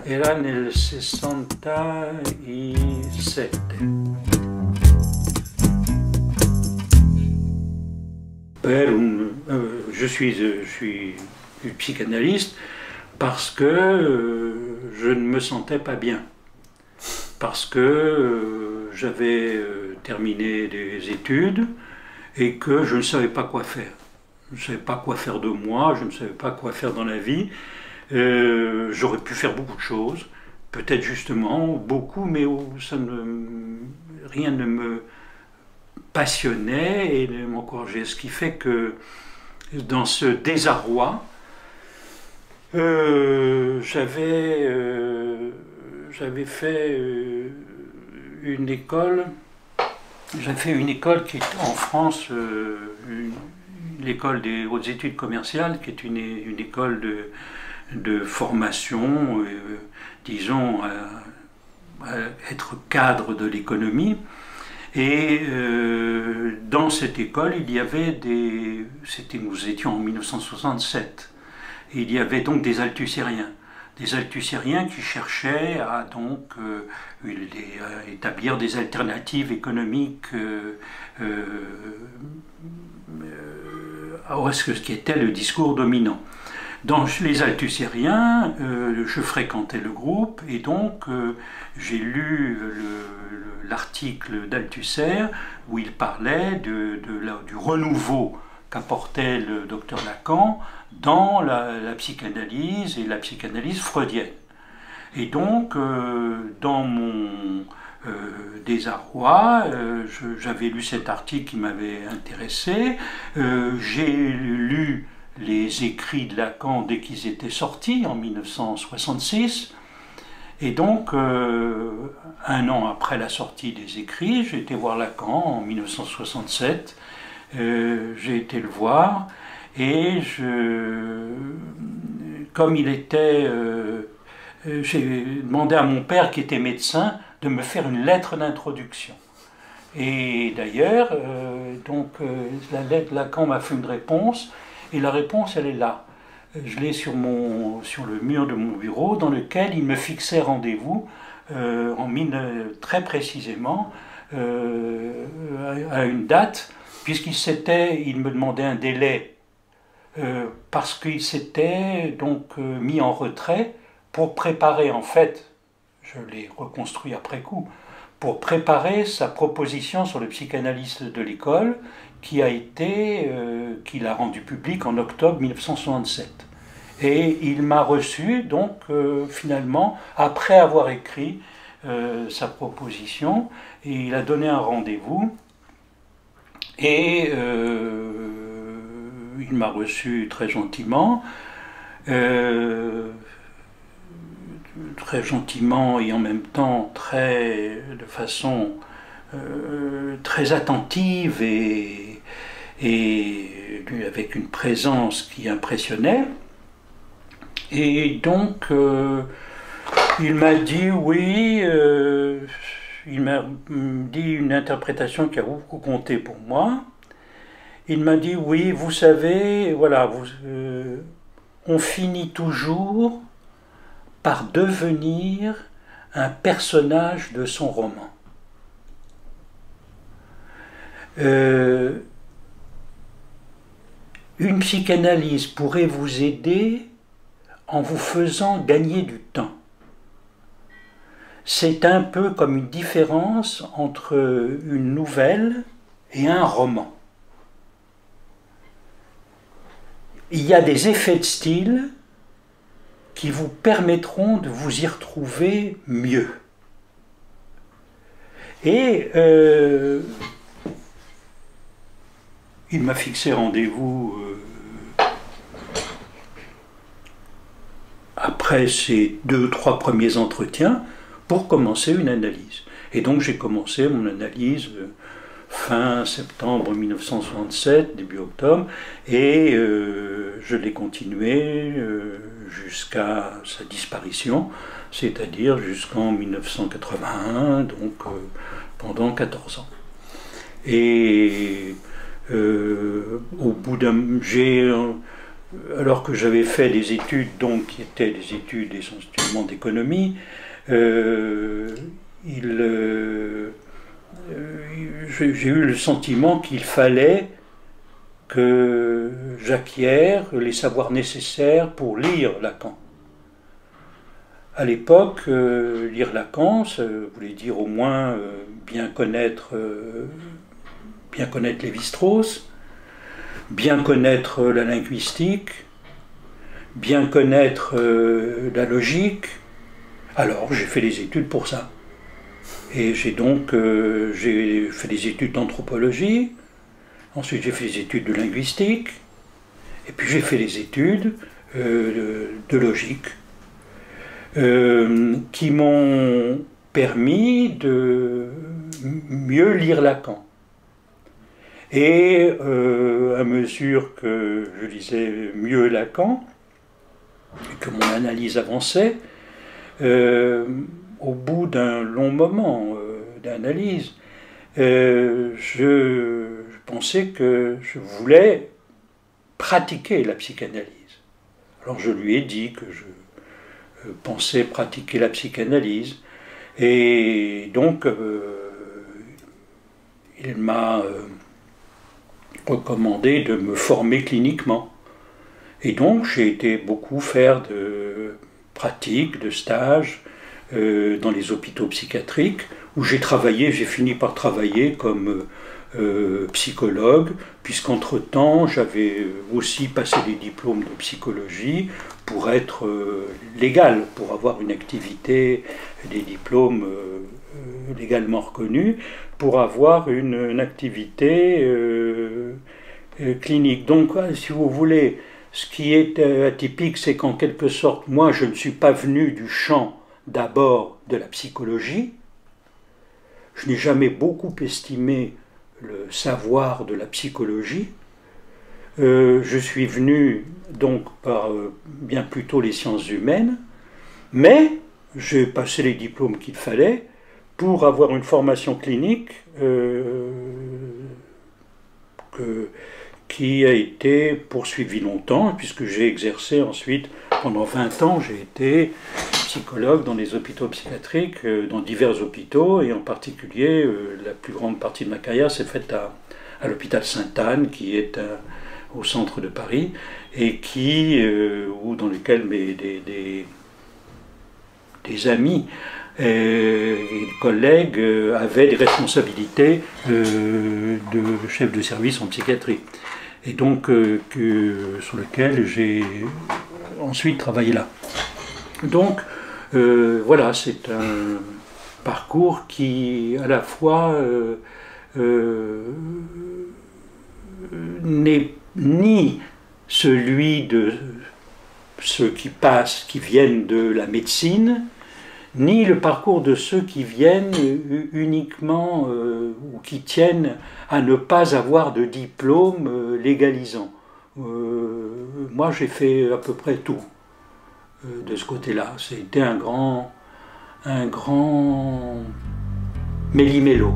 era nel 67. Je suis psychanalyste parce que je ne me sentais pas bien, parce que j'avais terminé des études et que je ne savais pas quoi faire. Je ne savais pas quoi faire de moi, je ne savais pas quoi faire dans la vie. J'aurais pu faire beaucoup de choses, peut-être justement beaucoup, mais rien ne me passionnait et ne m'encourageait. Ce qui fait que dans ce désarroi, j'avais fait une école. J'ai fait une école qui est en France, l'école des hautes études commerciales, qui est une école de formation, disons, à être cadre de l'économie. Et dans cette école, il y avait nous étions en 1967, et il y avait donc des Althussériens. Des Althussériens qui cherchaient à établir des alternatives économiques à ce qui était le discours dominant. Dans les Althussériens, je fréquentais le groupe et donc j'ai lu l'article d'Althusser où il parlait du renouveau qu'apportait le docteur Lacan dans la psychanalyse et la psychanalyse freudienne. Et donc, dans mon désarroi, j'avais lu cet article qui m'avait intéressé, j'ai lu les écrits de Lacan dès qu'ils étaient sortis en 1966, et donc, un an après la sortie des écrits, j'ai été voir Lacan en 1967, j'ai été le voir, et comme il était... j'ai demandé à mon père, qui était médecin, de me faire une lettre d'introduction. Et d'ailleurs, la lettre Lacan m'a fait une réponse, et la réponse, elle est là. Je l'ai sur le mur de mon bureau, dans lequel il me fixait rendez-vous, très précisément, à une date, il me demandait un délai, parce qu'il s'était donc mis en retrait pour préparer, en fait, je l'ai reconstruit après coup, pour préparer sa proposition sur le psychanalyste de l'école, qu'il a rendu public en octobre 1967. Et il m'a reçu, donc, finalement, après avoir écrit sa proposition, et il a donné un rendez-vous, et il m'a reçu très gentiment, et en même temps de façon très attentive et avec une présence qui impressionnait. Et donc il m'a dit oui, il m'a dit une interprétation qui a beaucoup compté pour moi. Il m'a dit oui, vous savez, voilà, on finit toujours par devenir un personnage de son roman. Une psychanalyse pourrait vous aider en vous faisant gagner du temps. C'est un peu comme une différence entre une nouvelle et un roman. Il y a des effets de style qui vous permettront de vous y retrouver mieux. Et il m'a fixé rendez-vous après ces 2 ou 3 premiers entretiens pour commencer une analyse. Et donc j'ai commencé mon analyse fin septembre 1967, début octobre, et je l'ai continué jusqu'à sa disparition, c'est-à-dire jusqu'en 1981, donc pendant 14 ans. Et au bout alors que j'avais fait des études donc, qui étaient des études essentiellement d'économie, j'ai eu le sentiment qu'il fallait que j'acquière les savoirs nécessaires pour lire Lacan. À l'époque, lire Lacan, ça voulait dire au moins bien connaître Lévi-Strauss, bien connaître la linguistique, bien connaître la logique. Alors j'ai fait des études pour ça. Et j'ai fait des études d'anthropologie, ensuite j'ai fait des études de linguistique, et puis j'ai fait des études de logique, qui m'ont permis de mieux lire Lacan. Et à mesure que je lisais mieux Lacan, et que mon analyse avançait, au bout d'un long moment d'analyse, je pensais que je voulais pratiquer la psychanalyse. Alors je lui ai dit que je pensais pratiquer la psychanalyse, et donc il m'a recommandé de me former cliniquement. Et donc j'ai été beaucoup faire de pratiques, de stages dans les hôpitaux psychiatriques, où j'ai fini par travailler comme psychologue, puisqu'entre-temps j'avais aussi passé des diplômes de psychologie pour être légal, pour avoir une activité, des diplômes légalement reconnus, pour avoir une activité clinique. Donc, si vous voulez, ce qui est atypique, c'est qu'en quelque sorte, moi, je ne suis pas venu du champ d'abord de la psychologie. Je n'ai jamais beaucoup estimé le savoir de la psychologie. Je suis venu donc par bien plutôt les sciences humaines, mais j'ai passé les diplômes qu'il fallait pour avoir une formation clinique qui a été poursuivie longtemps, puisque j'ai exercé ensuite, pendant 20 ans, j'ai été psychologue dans les hôpitaux psychiatriques, dans divers hôpitaux, et en particulier, la plus grande partie de ma carrière s'est faite à l'hôpital Sainte-Anne, qui est au centre de Paris, et dans lequel des amis et collègues avaient des responsabilités de chef de service en psychiatrie. Et donc, sur lequel j'ai ensuite travaillé là. Donc, voilà, c'est un parcours qui, à la fois, n'est ni celui de ceux qui viennent de la médecine, ni le parcours de ceux qui viennent uniquement ou qui tiennent à ne pas avoir de diplôme légalisant. Moi, j'ai fait à peu près tout de ce côté-là. C'était un grand méli-mélo.